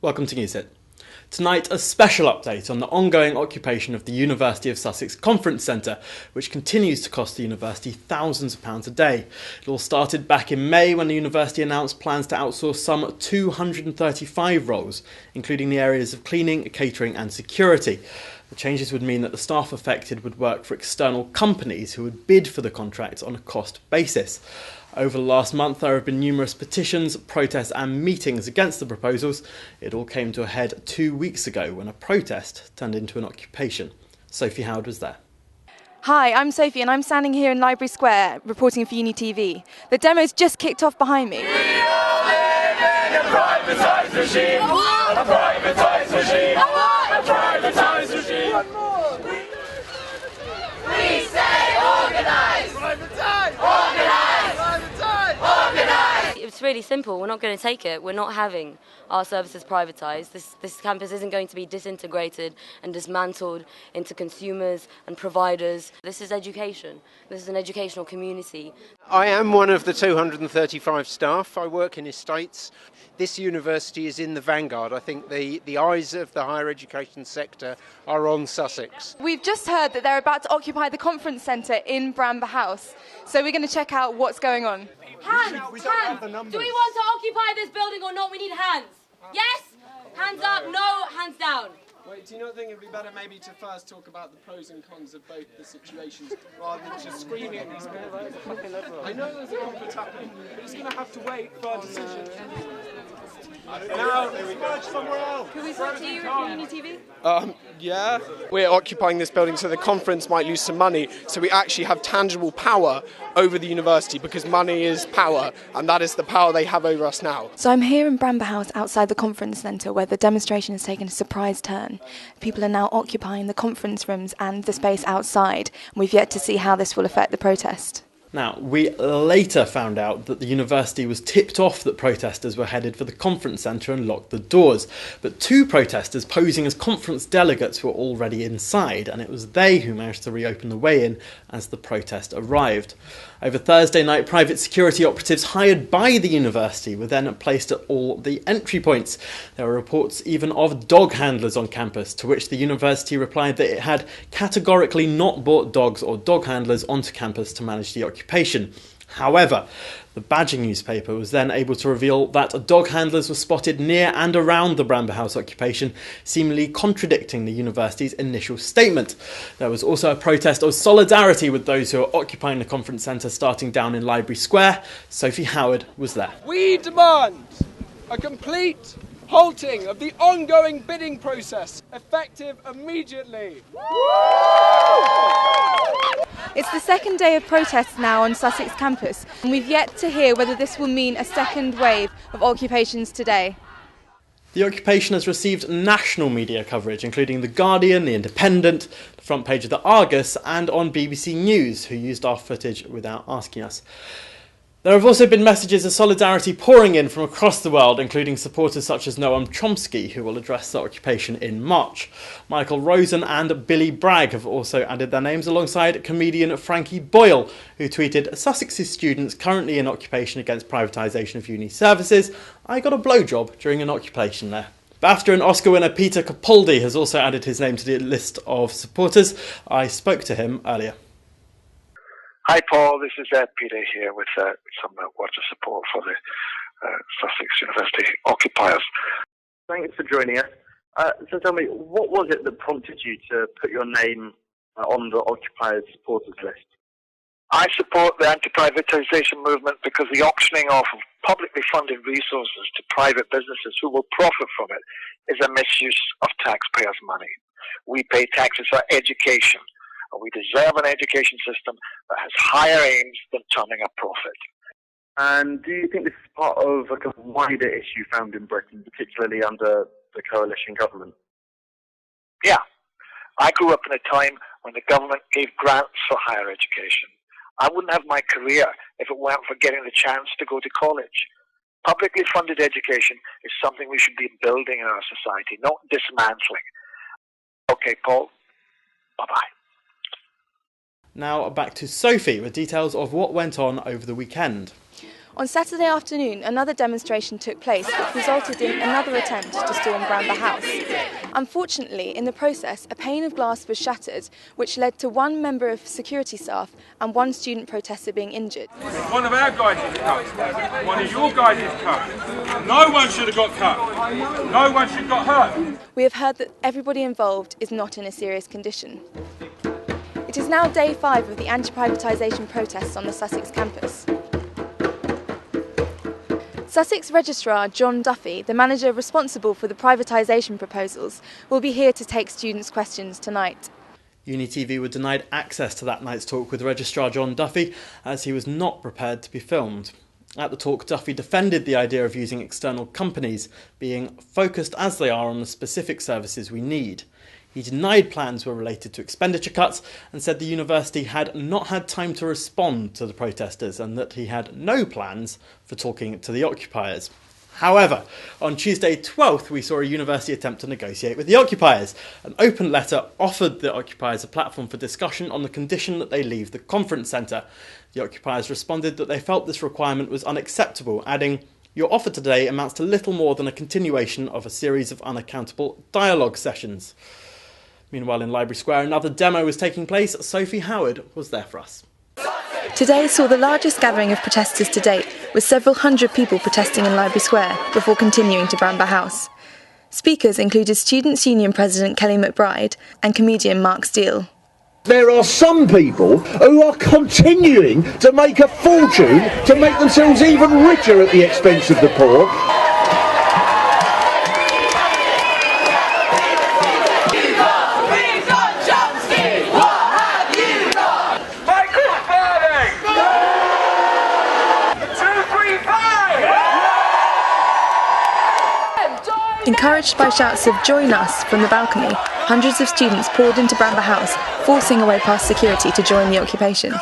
Welcome to NewsHit. Tonight, a special update on the ongoing occupation of the University of Sussex Conference Centre, which continues to cost the university thousands of pounds a day. It all started back in May when the university announced plans to outsource some 235 roles, including the areas of cleaning, catering and security. The changes would mean that the staff affected would work for external companies who would bid for the contracts on a cost basis. Over the last month, there have been numerous petitions, protests and meetings against the proposals. It all came to a head 2 weeks ago when a protest turned into an occupation. Sophie Howard was there. Hi, I'm Sophie and I'm standing here in Library Square reporting for Uni TV. The demo's just kicked off behind me. We all live in a privatised regime. A privatised regime. A privatised regime. One more. We say organise. Privatise. Organise. Privatise. Organise. It's really simple. We're not going to take it. We're not having our services privatised. This campus isn't going to be disintegrated and dismantled into consumers and providers. This is education. This is an educational community. I am one of the 235 staff. I work in estates. This university is in the vanguard. I think the eyes of the higher education sector are on Sussex. We've just heard that they're about to occupy the conference centre in Bramber House, so we're going to check out what's going on. Hands! Do we want to occupy this building or not? We need hands. Yes? Hands up, no, hands down. Wait, do you not think it would be better maybe to first talk about the pros and cons of both the situations rather than just screaming at these people? I know there's a conflict happening, but it's going to have to wait for a decision. Now, somewhere else. Can we talk to you for Uni TV? Yeah. We're occupying this building so the conference might lose some money, so we actually have tangible power over the university because money is power, and that is the power they have over us now. So I'm here in Bramber House outside the conference centre where the demonstration has taken a surprise turn. People are now occupying the conference rooms and the space outside, and we've yet to see how this will affect the protest. Now, we later found out that the university was tipped off that protesters were headed for the conference centre and locked the doors. But two protesters posing as conference delegates were already inside, and it was they who managed to reopen the way in as the protest arrived. Over Thursday night, private security operatives hired by the university were then placed at all the entry points. There were reports even of dog handlers on campus, to which the university replied that it had categorically not brought dogs or dog handlers onto campus to manage the occupation. However, the Badger newspaper was then able to reveal that dog handlers were spotted near and around the Bramber House occupation, seemingly contradicting the university's initial statement. There was also a protest of solidarity with those who are occupying the conference centre starting down in Library Square. Sophie Howard was there. We demand a complete halting of the ongoing bidding process, effective immediately. It's the second day of protests now on Sussex campus, and we've yet to hear whether this will mean a second wave of occupations today. The occupation has received national media coverage, including The Guardian, The Independent, the front page of the Argus, and on BBC News, who used our footage without asking us. There have also been messages of solidarity pouring in from across the world, including supporters such as Noam Chomsky, who will address the occupation in March. Michael Rosen and Billy Bragg have also added their names alongside comedian Frankie Boyle, who tweeted, "Sussex's students currently in occupation against privatisation of uni services. I got a blowjob during an occupation there." BAFTA and Oscar winner Peter Capaldi has also added his name to the list of supporters. I spoke to him earlier. Hi Paul, this is Peter here with some words of support for the Sussex University occupiers. Thanks for joining us. So tell me, what was it that prompted you to put your name on the occupiers supporters list? I support the anti-privatisation movement because the auctioning off of publicly funded resources to private businesses who will profit from it is a misuse of taxpayers' money. We pay taxes for education. We deserve an education system that has higher aims than turning a profit. And do you think this is part of a wider issue found in Britain, particularly under the coalition government? Yeah. I grew up in a time when the government gave grants for higher education. I wouldn't have my career if it weren't for getting the chance to go to college. Publicly funded education is something we should be building in our society, not dismantling. Okay, Paul. Bye-bye. Now back to Sophie with details of what went on over the weekend. On Saturday afternoon, another demonstration took place which resulted in another attempt to storm Bramber House. Unfortunately, in the process, a pane of glass was shattered, which led to one member of security staff and one student protester being injured. One of our guys is cut. One of your guys is cut. No one should have got cut. No one should have got hurt. We have heard that everybody involved is not in a serious condition. It is now day 5 of the anti-privatisation protests on the Sussex campus. Sussex Registrar John Duffy, the manager responsible for the privatisation proposals, will be here to take students' questions tonight. UniTV were denied access to that night's talk with Registrar John Duffy as he was not prepared to be filmed. At the talk, Duffy defended the idea of using external companies, being focused as they are on the specific services we need. He denied plans were related to expenditure cuts and said the university had not had time to respond to the protesters and that he had no plans for talking to the occupiers. However, on Tuesday 12th, we saw a university attempt to negotiate with the occupiers. An open letter offered the occupiers a platform for discussion on the condition that they leave the conference centre. The occupiers responded that they felt this requirement was unacceptable, adding, "Your offer today amounts to little more than a continuation of a series of unaccountable dialogue sessions." Meanwhile, in Library Square, another demo was taking place. Sophie Howard was there for us. Today saw the largest gathering of protesters to date, with several hundred people protesting in Library Square before continuing to Bramber House. Speakers included Students' Union President Kelly McBride and comedian Mark Steele. There are some people who are continuing to make a fortune to make themselves even richer at the expense of the poor. Encouraged by shouts of "Join us" from the balcony, hundreds of students poured into Bramber House, forcing a way past security to join the occupation.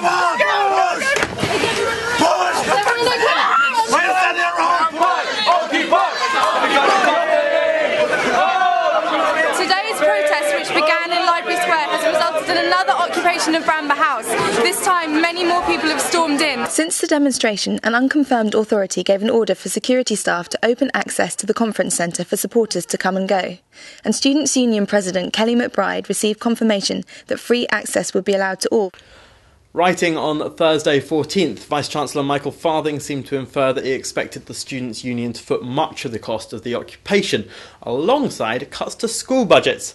Today's protest, which began in Library Square, has resulted in another occupation of Bramber House. This time, many more people have stormed in. Since the demonstration, an unconfirmed authority gave an order for security staff to open access to the conference centre for supporters to come and go. And Students' Union President Kelly McBride received confirmation that free access would be allowed to all. Writing on Thursday 14th, Vice-Chancellor Michael Farthing seemed to infer that he expected the Students' Union to foot much of the cost of the occupation, alongside cuts to school budgets.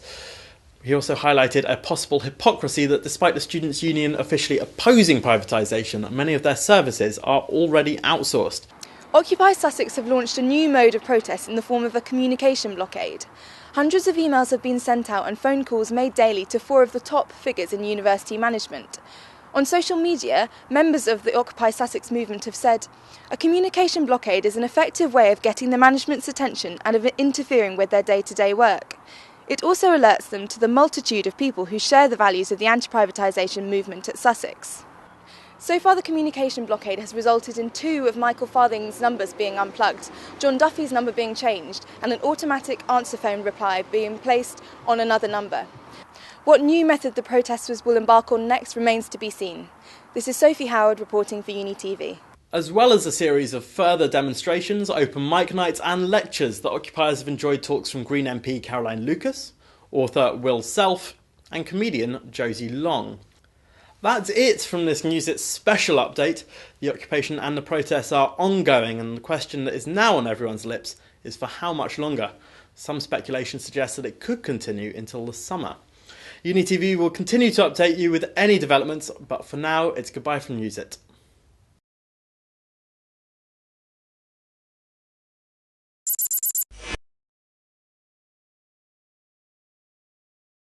He also highlighted a possible hypocrisy that despite the Students' Union officially opposing privatisation, many of their services are already outsourced. Occupy Sussex have launched a new mode of protest in the form of a communication blockade. Hundreds of emails have been sent out and phone calls made daily to 4 of the top figures in university management. On social media, members of the Occupy Sussex movement have said, "A communication blockade is an effective way of getting the management's attention and of interfering with their day-to-day work." It also alerts them to the multitude of people who share the values of the anti-privatisation movement at Sussex. So far, the communication blockade has resulted in 2 of Michael Farthing's numbers being unplugged, John Duffy's number being changed, and an automatic answer phone reply being placed on another number. What new method the protesters will embark on next remains to be seen. This is Sophie Howard reporting for UniTV. As well as a series of further demonstrations, open mic nights and lectures, the occupiers have enjoyed talks from Green MP Caroline Lucas, author Will Self, and comedian Josie Long. That's it from this NewsHit special update. The occupation and the protests are ongoing, and the question that is now on everyone's lips is for how much longer. Some speculation suggests that it could continue until the summer. UniTV will continue to update you with any developments, but for now, it's goodbye from NewsHit.